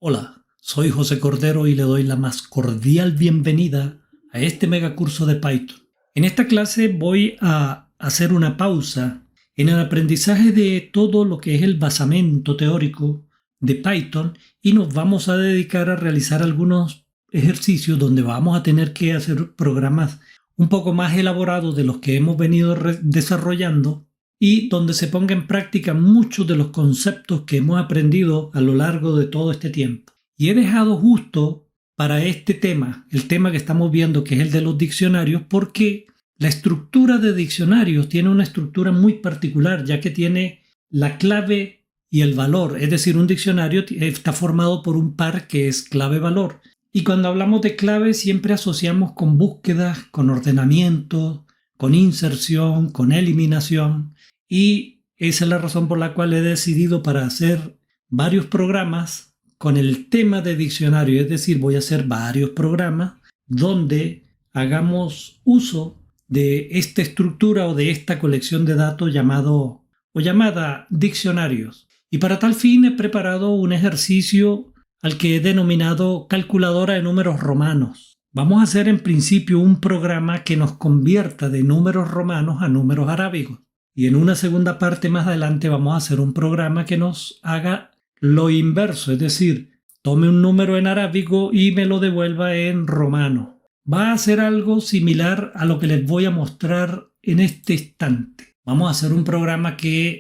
Hola, soy José Cordero y le doy la más cordial bienvenida a este megacurso de Python. En esta clase voy a hacer una pausa en el aprendizaje de todo lo que es el basamento teórico de Python y nos vamos a dedicar a realizar algunos ejercicios donde vamos a tener que hacer programas un poco más elaborados de los que hemos venido desarrollando y donde se ponga en práctica muchos de los conceptos que hemos aprendido a lo largo de todo este tiempo. Y he dejado justo para este tema, el tema que estamos viendo, que es el de los diccionarios, porque la estructura de diccionarios tiene una estructura muy particular, ya que tiene la clave y el valor. Es decir, un diccionario está formado por un par que es clave-valor. Y cuando hablamos de clave siempre asociamos con búsquedas, con ordenamiento, con inserción, con eliminación. Y esa es la razón por la cual he decidido para hacer varios programas con el tema de diccionario. Es decir, voy a hacer varios programas donde hagamos uso de esta estructura o de esta colección de datos llamada diccionarios. Y para tal fin he preparado un ejercicio al que he denominado calculadora de números romanos. Vamos a hacer en principio un programa que nos convierta de números romanos a números arábigos. Y en una segunda parte más adelante vamos a hacer un programa que nos haga lo inverso, es decir, tome un número en arábigo y me lo devuelva en romano. Va a ser algo similar a lo que les voy a mostrar en este instante. Vamos a hacer un programa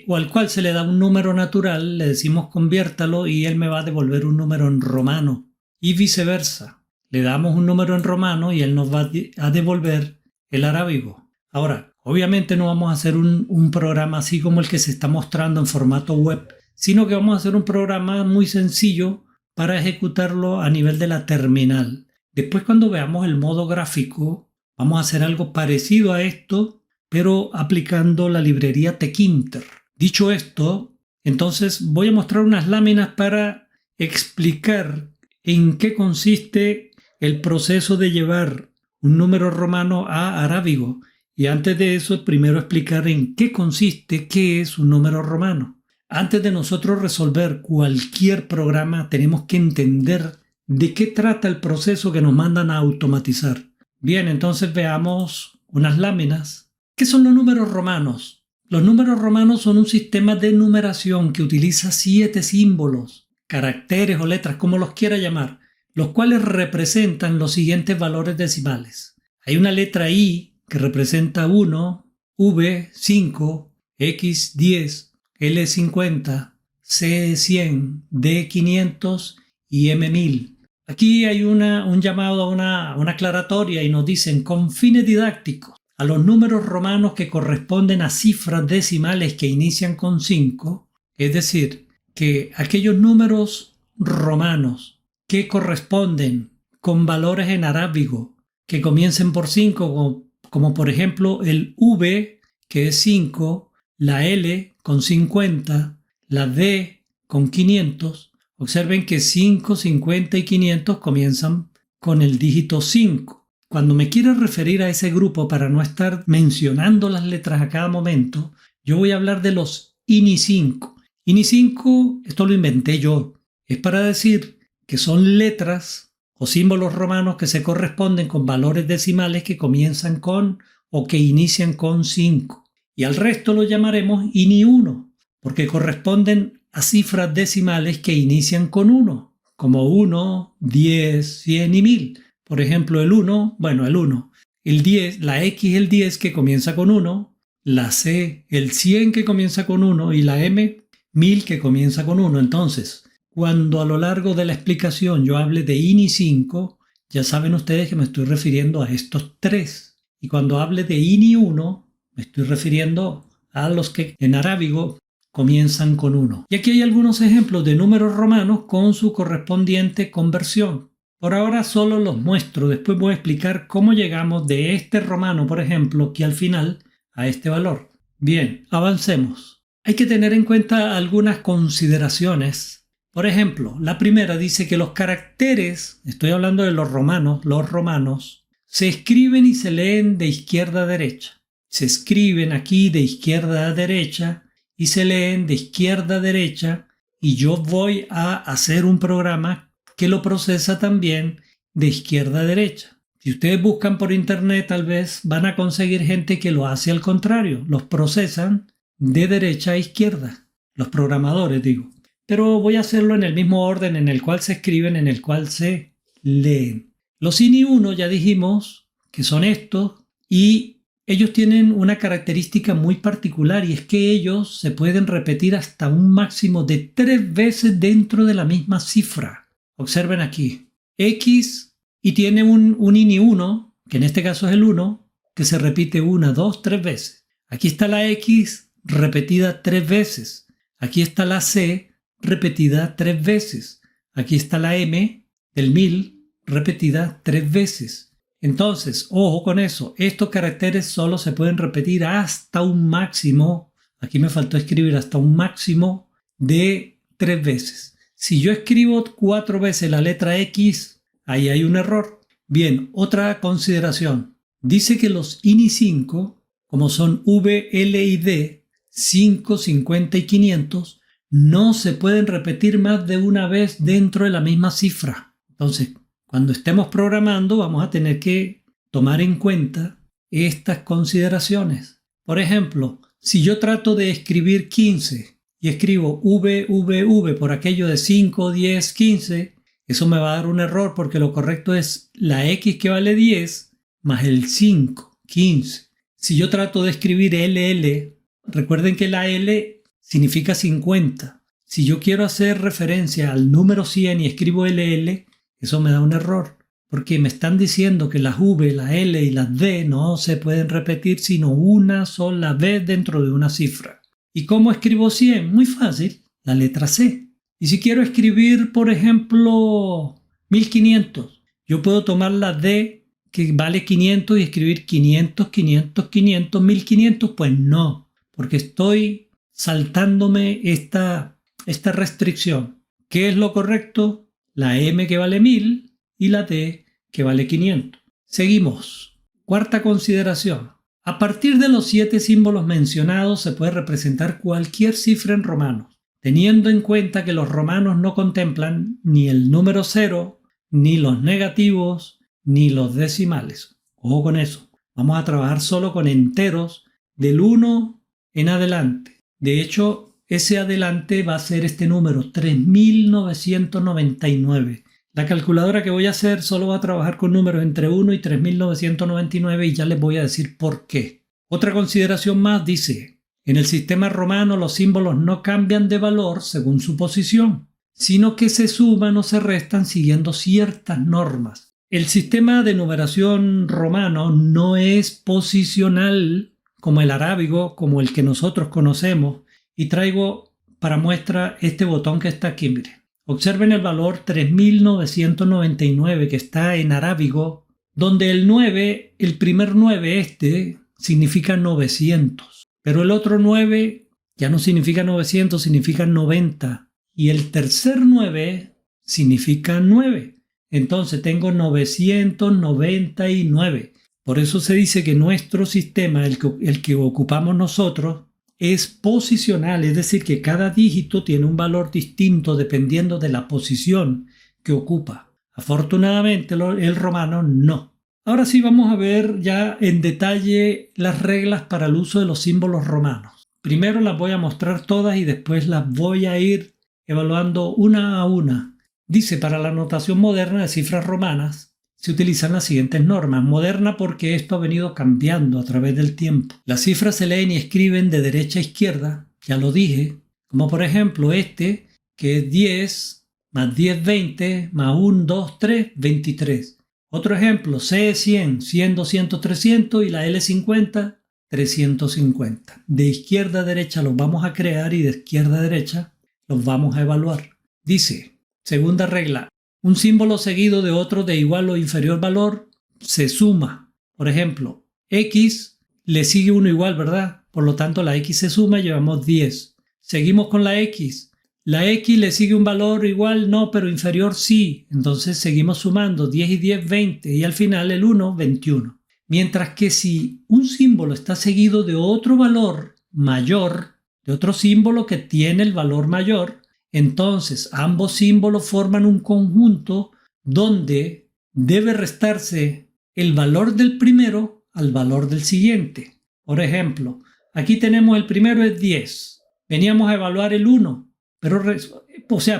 al cual se le da un número natural, le decimos conviértalo y él me va a devolver un número en romano. Y viceversa, le damos un número en romano y él nos va a devolver el arábigo. Ahora, obviamente no vamos a hacer un programa así como el que se está mostrando en formato web, sino que vamos a hacer un programa muy sencillo para ejecutarlo a nivel de la terminal. Después, cuando veamos el modo gráfico, vamos a hacer algo parecido a esto, pero aplicando la librería Tkinter. Dicho esto, entonces voy a mostrar unas láminas para explicar en qué consiste el proceso de llevar un número romano a arábigo. Y antes de eso, primero explicar en qué consiste, qué es un número romano. Antes de nosotros resolver cualquier programa, tenemos que entender de qué trata el proceso que nos mandan a automatizar. Bien, entonces veamos unas láminas. ¿Qué son los números romanos? Los números romanos son un sistema de numeración que utiliza 7 símbolos, caracteres o letras, como los quiera llamar, los cuales representan los siguientes valores decimales. Hay una letra I que representa 1, V 5, X 10, L 50, C 100, D 500 y M 1000. Aquí hay un llamado a una aclaratoria y nos dicen con fines didácticos a los números romanos que corresponden a cifras decimales que inician con 5, es decir, que aquellos números romanos que corresponden con valores en arábigo que comiencen por 5, como por ejemplo el V, que es 5, la L con 50, la D con 500. Observen que 5, 50 y 500 comienzan con el dígito 5. Cuando me quiero referir a ese grupo, para no estar mencionando las letras a cada momento, yo voy a hablar de los INI 5. INI 5, esto lo inventé yo, es para decir que son letras o símbolos romanos que se corresponden con valores decimales que comienzan con o que inician con 5. Y al resto lo llamaremos INI 1, porque corresponden a cifras decimales que inician con 1, como 1, 10, 100 y 1000. Por ejemplo, el 1, el 1. El 10, la X, el 10 que comienza con 1, la C, el 100 que comienza con 1 y la M, 1000 que comienza con 1. Entonces, cuando a lo largo de la explicación yo hable de INI 5, ya saben ustedes que me estoy refiriendo a estos 3. Y cuando hable de INI 1, me estoy refiriendo a los que en arábigo comienzan con 1. Y aquí hay algunos ejemplos de números romanos con su correspondiente conversión. Por ahora solo los muestro, después voy a explicar cómo llegamos de este romano, por ejemplo, aquí al final, a este valor. Bien, avancemos. Hay que tener en cuenta algunas consideraciones. Por ejemplo, la primera dice que los caracteres, estoy hablando de los romanos, se escriben y se leen de izquierda a derecha. Se escriben aquí de izquierda a derecha y se leen de izquierda a derecha, y yo voy a hacer un programa que lo procesa también de izquierda a derecha. Si ustedes buscan por internet, tal vez van a conseguir gente que lo hace al contrario, los procesan de derecha a izquierda, los programadores digo. Pero voy a hacerlo en el mismo orden en el cual se escriben, en el cual se leen. Los INI 1 ya dijimos que son estos y ellos tienen una característica muy particular y es que ellos se pueden repetir hasta un máximo de 3 veces dentro de la misma cifra. Observen aquí, X y tiene un INI 1, que en este caso es el 1, que se repite 1, 2, 3 veces. Aquí está la X repetida 3 veces. Aquí está la C repetida 3 veces. Aquí está la M del 1000 repetida 3 veces. Entonces, ojo con eso, estos caracteres solo se pueden repetir hasta un máximo, aquí me faltó escribir hasta un máximo de 3 veces. Si yo escribo 4 veces la letra X, ahí hay un error. Bien, otra consideración. Dice que los INI 5, como son V, L y D, 5, 50 y 500, no se pueden repetir más de una vez dentro de la misma cifra. Entonces, cuando estemos programando vamos a tener que tomar en cuenta estas consideraciones. Por ejemplo, si yo trato de escribir 15 y escribo V por aquello de 5, 10, 15, eso me va a dar un error porque lo correcto es la X que vale 10 más el 5, 15. Si yo trato de escribir LL, recuerden que la L significa 50. Si yo quiero hacer referencia al número 100 y escribo LL, eso me da un error, porque me están diciendo que las V, la L y las D no se pueden repetir sino una sola vez dentro de una cifra. ¿Y cómo escribo 100? Muy fácil, la letra C. Y si quiero escribir, por ejemplo, 1500, yo puedo tomar la D que vale 500 y escribir 500, 500, 500, 1500. Pues no, porque estoy saltándome esta restricción. ¿Qué es lo correcto? La M que vale 1000 y la D que vale 500. Seguimos. Cuarta consideración. A partir de los 7 símbolos mencionados se puede representar cualquier cifra en romanos, teniendo en cuenta que los romanos no contemplan ni el número 0, ni los negativos, ni los decimales. Ojo con eso. Vamos a trabajar solo con enteros del 1 en adelante. De hecho, ese adelante va a ser este número, 3999. La calculadora que voy a hacer solo va a trabajar con números entre 1 y 3999 y ya les voy a decir por qué. Otra consideración más dice, en el sistema romano los símbolos no cambian de valor según su posición, sino que se suman o se restan siguiendo ciertas normas. El sistema de numeración romano no es posicional como el arábigo, como el que nosotros conocemos, y traigo para muestra este botón que está aquí, miren. Observen el valor 3999 que está en arábigo, donde el 9, el primer 9 significa 900, pero el otro 9 ya no significa 900, significa 90, y el tercer 9 significa 9. Entonces tengo 999. Por eso se dice que nuestro sistema, el que ocupamos nosotros, es posicional, es decir, que cada dígito tiene un valor distinto dependiendo de la posición que ocupa. Afortunadamente, el romano no. Ahora sí vamos a ver ya en detalle las reglas para el uso de los símbolos romanos. Primero las voy a mostrar todas y después las voy a ir evaluando una a una. Dice, para la notación moderna de cifras romanas, se utilizan las siguientes normas. Moderna porque esto ha venido cambiando a través del tiempo. Las cifras se leen y escriben de derecha a izquierda, ya lo dije, como por ejemplo que es 10, más 10, 20, más 1, 2, 3, 23. Otro ejemplo, C es 100, 100, 200, 300 y la L 50, 350. De izquierda a derecha los vamos a crear y de izquierda a derecha los vamos a evaluar. Dice, segunda regla, un símbolo seguido de otro de igual o inferior valor se suma. Por ejemplo, X le sigue uno igual, ¿verdad? Por lo tanto, la X se suma y llevamos 10. Seguimos con la X. La X le sigue un valor igual, no, pero inferior sí. Entonces seguimos sumando 10 y 10, 20. Y al final el 1, 21. Mientras que si un símbolo está seguido de otro valor mayor, de otro símbolo que tiene el valor mayor, entonces ambos símbolos forman un conjunto donde debe restarse el valor del primero al valor del siguiente. Por ejemplo, aquí tenemos el primero es 10. Veníamos a evaluar el 1. Pero,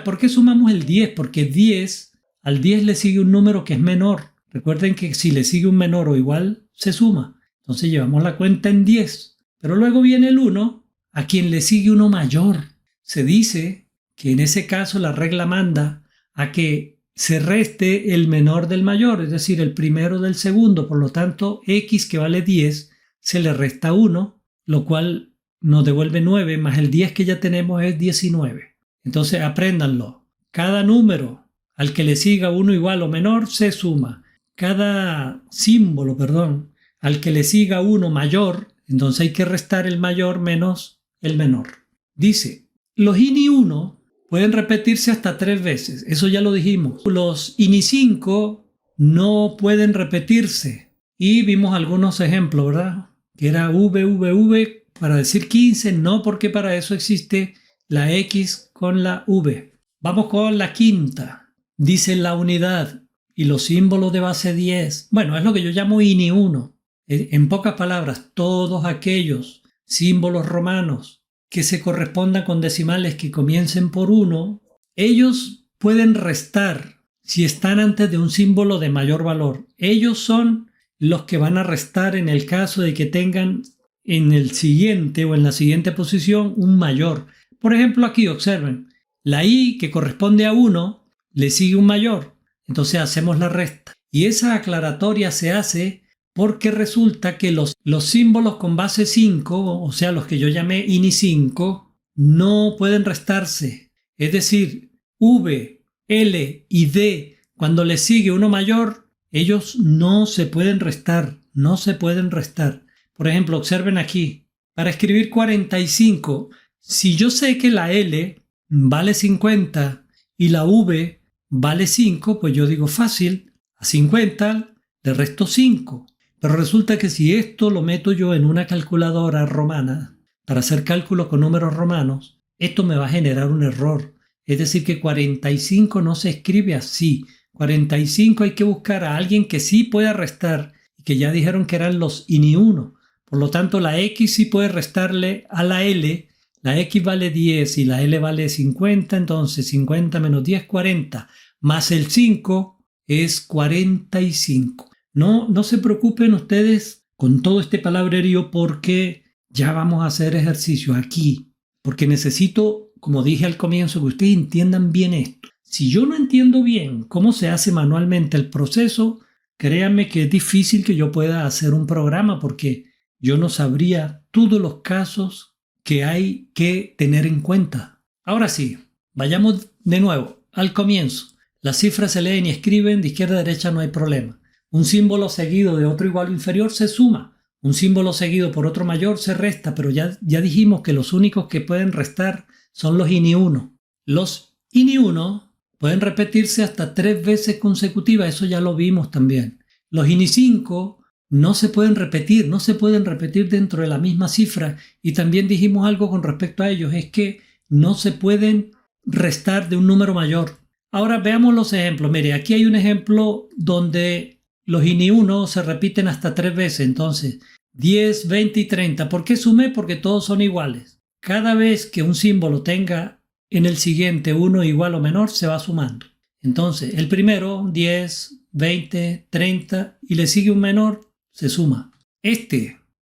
¿por qué sumamos el 10? Porque 10, al 10 le sigue un número que es menor. Recuerden que si le sigue un menor o igual, se suma. Entonces llevamos la cuenta en 10. Pero luego viene el 1, a quien le sigue uno mayor. Se dice que en ese caso la regla manda a que se reste el menor del mayor, es decir, el primero del segundo. Por lo tanto, x, que vale 10, se le resta 1, lo cual nos devuelve 9, más el 10 que ya tenemos es 19. Entonces, apréndanlo. Cada número al que le siga uno igual o menor se suma. Cada símbolo, al que le siga uno mayor, entonces hay que restar el mayor menos el menor. Dice, los INI 1 pueden repetirse hasta 3 veces. Eso ya lo dijimos. Los INI 5 no pueden repetirse. Y vimos algunos ejemplos, ¿verdad? Que era VVV para decir 15. No, porque para eso existe la X con la V. Vamos con la quinta. Dice la unidad y los símbolos de base 10. Bueno, es lo que yo llamo INI 1. En pocas palabras, todos aquellos símbolos romanos que se correspondan con decimales que comiencen por 1, ellos pueden restar si están antes de un símbolo de mayor valor. Ellos son los que van a restar en el caso de que tengan en el siguiente o en la siguiente posición un mayor. Por ejemplo, aquí observen, la I que corresponde a 1 le sigue un mayor. Entonces hacemos la resta. Y esa aclaratoria se hace porque resulta que los símbolos con base 5, o sea, los que yo llamé INI 5, no pueden restarse. Es decir, V, L y D, cuando le sigue uno mayor, ellos no se pueden restar, no se pueden restar. Por ejemplo, observen aquí, para escribir 45, si yo sé que la L vale 50 y la V vale 5, pues yo digo fácil, a 50 le resto 5. Pero resulta que si esto lo meto yo en una calculadora romana para hacer cálculos con números romanos, esto me va a generar un error. Es decir, que 45 no se escribe así. 45 hay que buscar a alguien que sí pueda restar y que ya dijeron que eran los INI 1. Por lo tanto, la X sí puede restarle a la L. La X vale 10 y la L vale 50, entonces 50 menos 10, 40. Más el 5 es 45. No se preocupen ustedes con todo este palabrerío porque ya vamos a hacer ejercicio aquí. Porque necesito, como dije al comienzo, que ustedes entiendan bien esto. Si yo no entiendo bien cómo se hace manualmente el proceso, créanme que es difícil que yo pueda hacer un programa porque yo no sabría todos los casos que hay que tener en cuenta. Ahora sí, vayamos de nuevo al comienzo. Las cifras se leen y escriben de izquierda a derecha, no hay problema. Un símbolo seguido de otro igual o inferior se suma. Un símbolo seguido por otro mayor se resta, pero ya dijimos que los únicos que pueden restar son los INI 1. Los INI 1 pueden repetirse hasta 3 veces consecutivas, eso ya lo vimos también. Los INI 5 no se pueden repetir dentro de la misma cifra, y también dijimos algo con respecto a ellos, es que no se pueden restar de un número mayor. Ahora veamos los ejemplos. Mire, aquí hay un ejemplo donde los INI 1 se repiten hasta 3 veces, entonces 10, 20 y 30. ¿Por qué sumé? Porque todos son iguales. Cada vez que un símbolo tenga en el siguiente uno igual o menor, se va sumando. Entonces, el primero, 10, 20, 30, y le sigue un menor, se suma.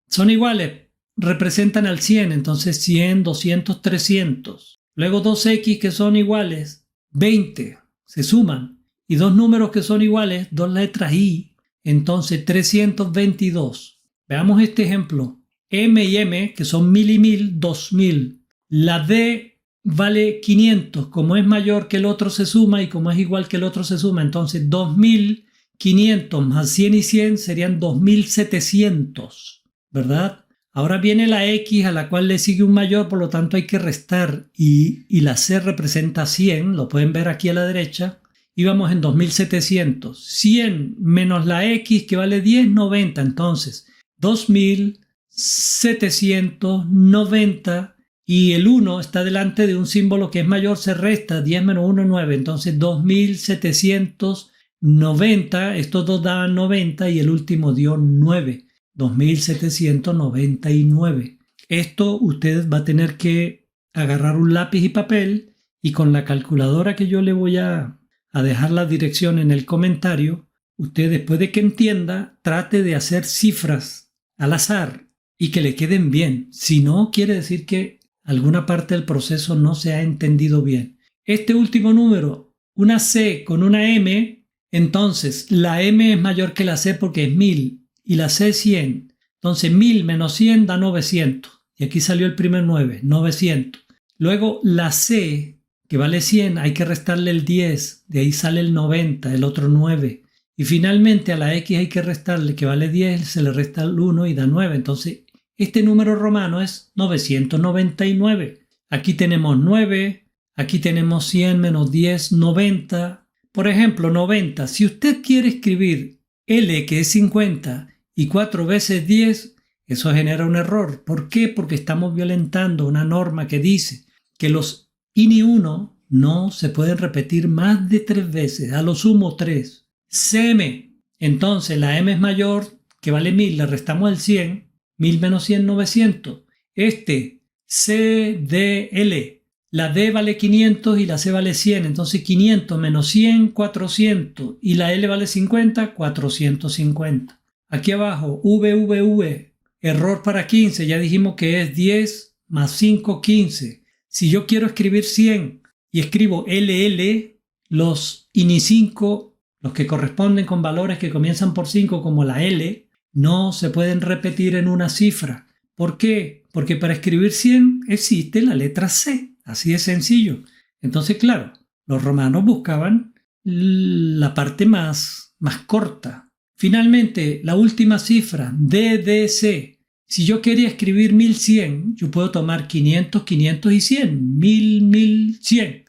Son iguales, representan al 100, entonces 100, 200, 300. Luego 2x que son iguales, 20, se suman. Y dos números que son iguales, dos letras I, entonces 322. Veamos este ejemplo. M y M, que son 1000 y 1000, 2000. La D vale 500. Como es mayor que el otro se suma y como es igual que el otro se suma. Entonces 2500 más 100 y 100 serían 2700, ¿verdad? Ahora viene la X a la cual le sigue un mayor, por lo tanto hay que restar. Y la C representa 100, lo pueden ver aquí a la derecha. Y vamos en 2700. 100 menos la X que vale 10, 90. Entonces 2790 y el 1 está delante de un símbolo que es mayor, se resta 10 menos 1, 9. Entonces 2790, estos dos daban 90 y el último dio 9. 2799. Esto usted va a tener que agarrar un lápiz y papel y con la calculadora que yo le voy a dejar la dirección en el comentario, usted después de que entienda, trate de hacer cifras al azar y que le queden bien. Si no, quiere decir que alguna parte del proceso no se ha entendido bien. Este último número, una C con una M, entonces la M es mayor que la C porque es 1000 y la C es 100. Entonces 1000 menos 100 da 900. Y aquí salió el primer 9, 900. Luego la C, que vale 100, hay que restarle el 10, de ahí sale el 90, el otro 9. Y finalmente a la X hay que restarle, que vale 10, se le resta el 1 y da 9. Entonces este número romano es 999. Aquí tenemos 9, aquí tenemos 100 menos 10, 90. Por ejemplo, 90. Si usted quiere escribir L, que es 50, y 4 veces 10, eso genera un error. ¿Por qué? Porque estamos violentando una norma que dice que los INI 1 no se pueden repetir más de 3 veces, a lo sumo 3. CM. Entonces la M es mayor, que vale 1000, le restamos el 100. 1000 menos 100, 900. Este, CDL. La D vale 500 y la C vale 100. Entonces 500 menos 100, 400. Y la L vale 50, 450. Aquí abajo, VVV. Error para 15. Ya dijimos que es 10 más 5, 15. Si yo quiero escribir 100 y escribo LL, los INI 5, los que corresponden con valores que comienzan por 5 como la L, no se pueden repetir en una cifra. ¿Por qué? Porque para escribir 100 existe la letra C. Así de sencillo. Entonces, claro, los romanos buscaban la parte más corta. Finalmente, la última cifra, DDC. Si yo quería escribir 1100, yo puedo tomar 500, 500 y 100. 1000, 1100.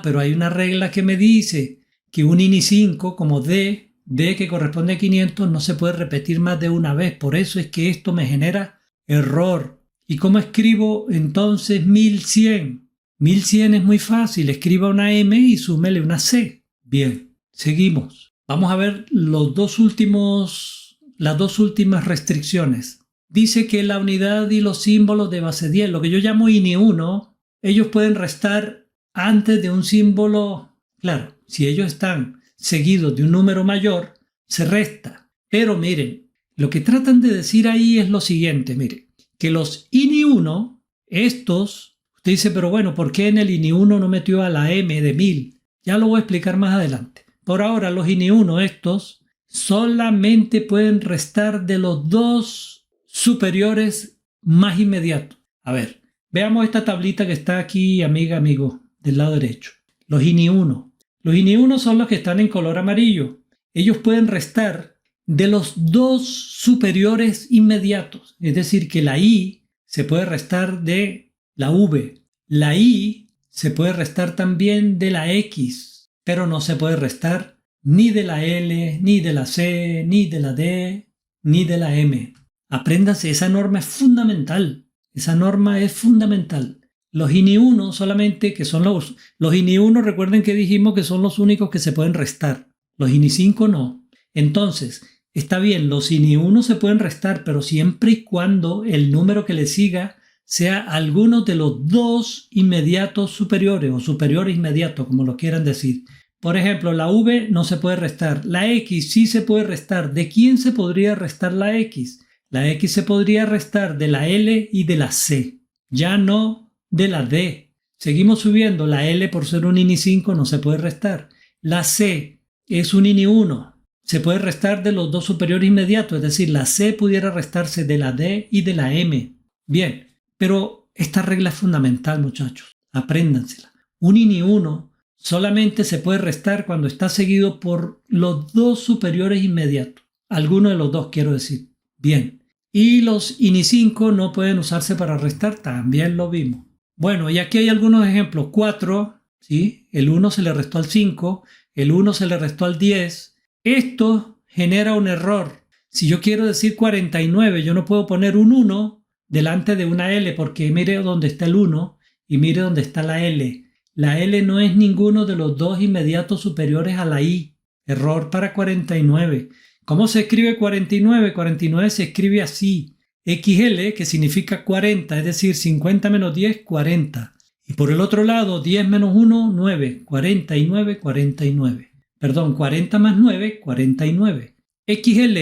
Pero hay una regla que me dice que un INI 5 como D que corresponde a 500 no se puede repetir más de una vez. Por eso es que esto me genera error. ¿Y cómo escribo entonces 1100? 1100 es muy fácil. Escriba una M y súmele una C. Bien, seguimos. Vamos a ver las dos últimas restricciones. Dice que la unidad y los símbolos de base 10, lo que yo llamo INI 1, ellos pueden restar antes de un símbolo. Claro, si ellos están seguidos de un número mayor, se resta. Pero miren, lo que tratan de decir ahí es lo siguiente, miren, que los INI 1, estos, usted dice, pero bueno, ¿por qué en el INI 1 no metió a la M de 1000? Ya lo voy a explicar más adelante. Por ahora, los INI 1, estos, solamente pueden restar de los dos superiores más inmediatos. A ver, veamos esta tablita que está aquí, amigo, del lado derecho. Los INI 1. Los INI 1 son los que están en color amarillo. Ellos pueden restar de los dos superiores inmediatos. Es decir, que la I se puede restar de la V. La I se puede restar también de la X, pero no se puede restar ni de la L, ni de la C, ni de la D, ni de la M. Apréndase, esa norma es fundamental. Esa norma es fundamental. Los INI 1 solamente, que son los INI 1, recuerden que dijimos que son los únicos que se pueden restar. Los INI 5 no. Entonces, está bien, los INI 1 se pueden restar, pero siempre y cuando el número que le siga sea alguno de los dos inmediatos superiores o superiores inmediatos, como lo quieran decir. Por ejemplo, la V no se puede restar. La X sí se puede restar. ¿De quién se podría restar la X? La X se podría restar de la L y de la C. Ya no de la D. Seguimos subiendo. La L, por ser un INI 5, no se puede restar. La C es un INI 1. Se puede restar de los dos superiores inmediatos. Es decir, la C pudiera restarse de la D y de la M. Bien, pero esta regla es fundamental, muchachos. Apréndansela. Un INI 1 solamente se puede restar cuando está seguido por los dos superiores inmediatos. Alguno de los dos, quiero decir. Bien. Y los INI 5 no pueden usarse para restar. También lo vimos. Bueno, y aquí hay algunos ejemplos. 4, ¿sí? El 1 se le restó al 5, el 1 se le restó al 10. Esto genera un error. Si yo quiero decir 49, yo no puedo poner un 1 delante de una L, porque mire dónde está el 1 y mire dónde está la L. La L no es ninguno de los dos inmediatos superiores a la I. Error para 49. ¿Cómo se escribe 49? 49 se escribe así. XL, que significa 40, es decir, 50 menos 10, 40. Y por el otro lado, 10 menos 1, 9. 49, 49. Perdón, 40 más 9, 49. XL,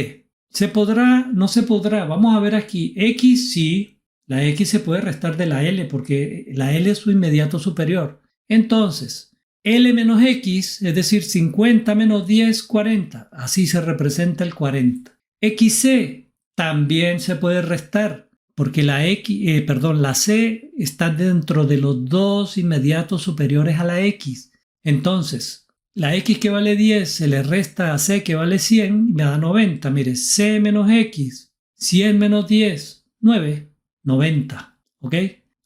¿se podrá? No se podrá. Vamos a ver aquí. X sí. La X se puede restar de la L porque la L es su inmediato superior. Entonces, L menos X, es decir, 50 menos 10, 40. Así se representa el 40. XC también se puede restar porque la C está dentro de los dos inmediatos superiores a la X. Entonces, la X que vale 10 se le resta a C que vale 100 y me da 90. Mire, C menos X, 100 menos 10, 9, 90. ¿Ok?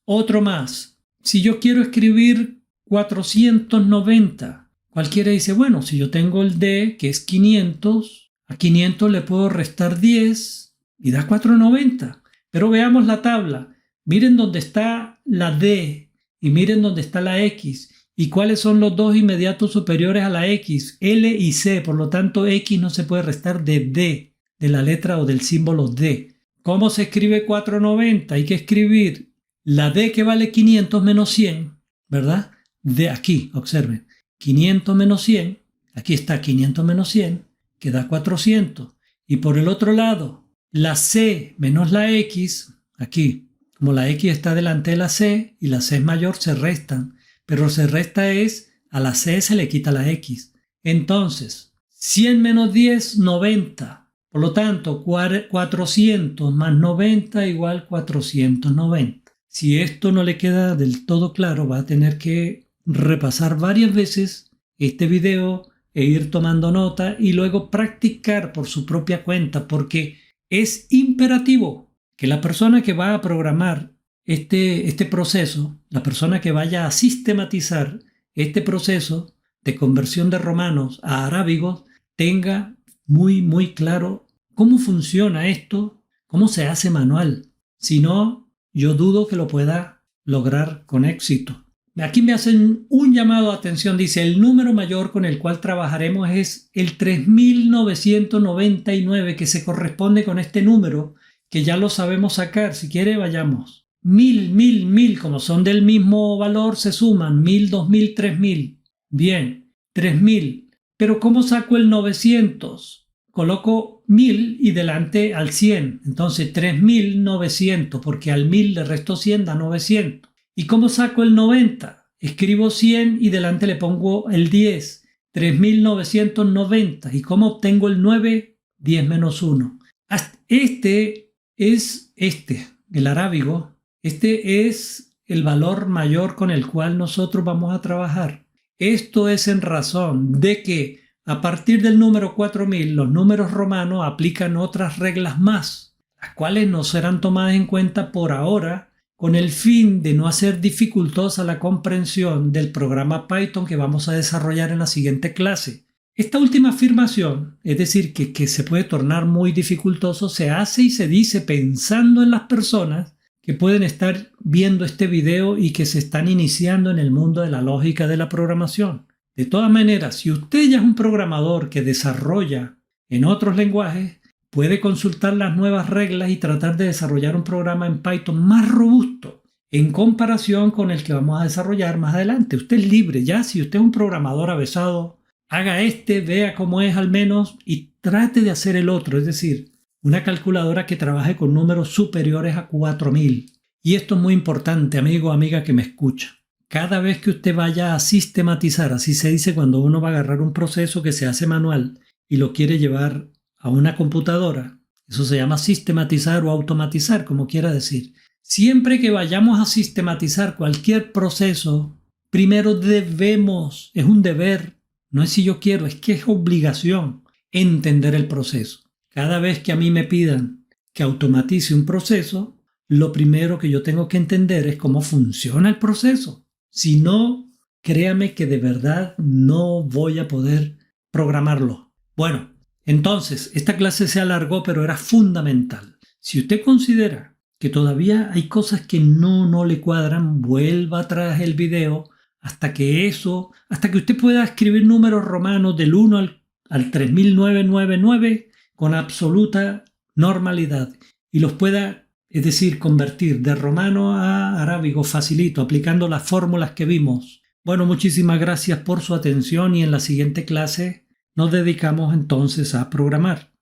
Otro más. Si yo quiero escribir 490, cualquiera dice, bueno, si yo tengo el D, que es 500, a 500 le puedo restar 10 y da 490. Pero veamos la tabla. Miren dónde está la D y miren dónde está la X. ¿Y cuáles son los dos inmediatos superiores a la X? L y C. Por lo tanto, X no se puede restar de D, de la letra o del símbolo D. ¿Cómo se escribe 490? Hay que escribir la D que vale 500 menos 100, ¿verdad? De aquí, observen. 500 menos 100. Aquí está 500 menos 100, que da 400. Y por el otro lado, la C menos la X, aquí, como la X está delante de la C y la C es mayor, se restan. Pero se resta es, a la C se le quita la X. Entonces, 100 menos 10, 90. Por lo tanto, 400 más 90 igual 490. Si esto no le queda del todo claro, va a tener que repasar varias veces este video e ir tomando nota y luego practicar por su propia cuenta, porque es imperativo que la persona que va a programar este proceso, la persona que vaya a sistematizar este proceso de conversión de romanos a arábigos, tenga muy claro cómo funciona esto, cómo se hace manual. Si no, yo dudo que lo pueda lograr con éxito. Aquí me hacen un llamado de atención. Dice, el número mayor con el cual trabajaremos es el 3999, que se corresponde con este número, que ya lo sabemos sacar. Si quiere, vayamos. 1000, como son del mismo valor, se suman 1000, 2000, 3000. Bien, 3000. Pero ¿cómo saco el 900? Coloco 1000 y delante al 100. Entonces 3900, porque al 1000 le resto 100, da 900. ¿Y cómo saco el 90? Escribo 100 y delante le pongo el 10. 3990. ¿Y cómo obtengo el 9? 10 menos 1. El arábigo. Este es el valor mayor con el cual nosotros vamos a trabajar. Esto es en razón de que a partir del número 4000 los números romanos aplican otras reglas más, las cuales no serán tomadas en cuenta por ahora con el fin de no hacer dificultosa la comprensión del programa Python que vamos a desarrollar en la siguiente clase. Esta última afirmación, es decir, que se puede tornar muy dificultoso, se hace y se dice pensando en las personas que pueden estar viendo este video y que se están iniciando en el mundo de la lógica de la programación. De todas maneras, si usted ya es un programador que desarrolla en otros lenguajes, puede consultar las nuevas reglas y tratar de desarrollar un programa en Python más robusto en comparación con el que vamos a desarrollar más adelante. Usted es libre ya, si usted es un programador avesado, haga vea cómo es al menos y trate de hacer el otro, es decir, una calculadora que trabaje con números superiores a 4000. Y esto es muy importante, amigo o amiga que me escucha. Cada vez que usted vaya a sistematizar, así se dice cuando uno va a agarrar un proceso que se hace manual y lo quiere llevar a una computadora, eso se llama sistematizar o automatizar, como quiera decir. Siempre que vayamos a sistematizar cualquier proceso, primero es un deber, no es si yo quiero, es que es obligación entender el proceso. Cada vez que a mí me pidan que automatice un proceso, lo primero que yo tengo que entender es cómo funciona el proceso. Si no, créame que de verdad no voy a poder programarlo. Bueno, entonces, esta clase se alargó, pero era fundamental. Si usted considera que todavía hay cosas que no le cuadran, vuelva atrás el video hasta que usted pueda escribir números romanos del 1 al 3999 con absoluta normalidad y los pueda, es decir, convertir de romano a arábigo facilito, aplicando las fórmulas que vimos. Bueno, muchísimas gracias por su atención y en la siguiente clase nos dedicamos entonces a programar.